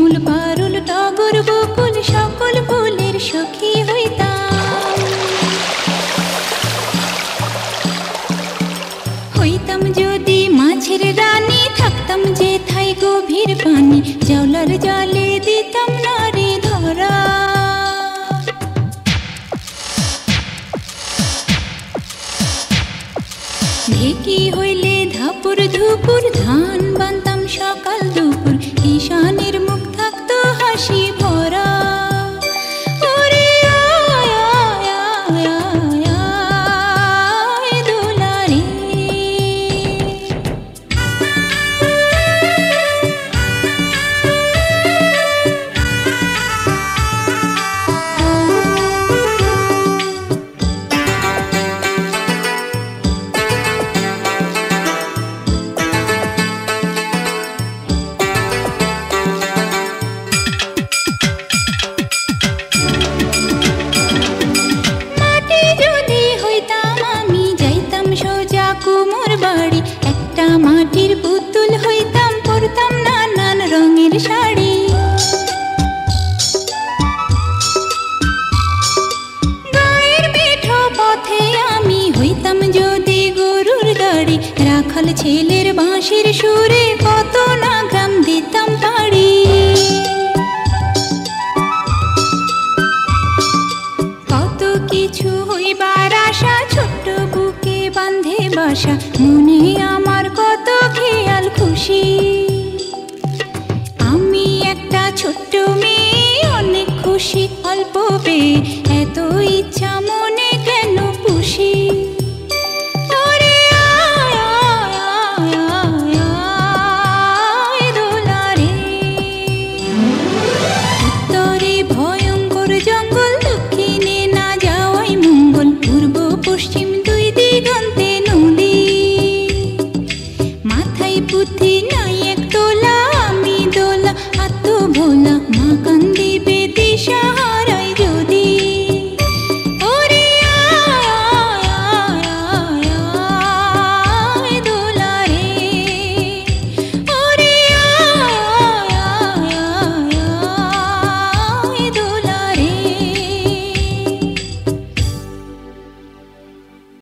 শিমুল পারুল টগর বকুল সকল ফুলের সখী হইতাম। হইতাম যদি মাছের রানী, থাকতাম যেথায় গভীর পানি, জাউলার জালে দিতাম নারী ধরা। ঢেকি হইলে ধাপুর ধুপুর, ধান বানতাম সকাল দুপুর, ঈশানের মুখ থাকতো হাসি ভরা। ওরে আয় আয় আয় আয় আয় দোলারে। মাটির পুতুল হইতাম, পরতাম নানান রঙের শাড়ি। গায়ের মেঠো পথে আমি হইতাম যদি গরুর গাড়ি, রাখাল ছেলের বাঁশির সুরে কত না গ্রাম দিতাম পাড়ি। কত কিছু হইবার আশা, ছোট্ট বুকে বাঁধে বাসা, মনে আমার কত খেয়াল খুশি। আমি একটা ছোট্ট মেয়ে, অনেক খুশি অল্প পেয়ে, এত ইচ্ছা মনে কেন পুষি। ওরে আয় আয় আয় আয় আয় দোলারে। উত্তরে ভয়ঙ্কর জঙ্গল, দক্ষিণে না যাওয়াই মঙ্গল, পূর্ব পশ্চিম দুই দিগন্তে নদী। মাথায় বুদ্ধি নাই এক তোলা, আমি দোলা আত্ম ভোলা, মা কান্দ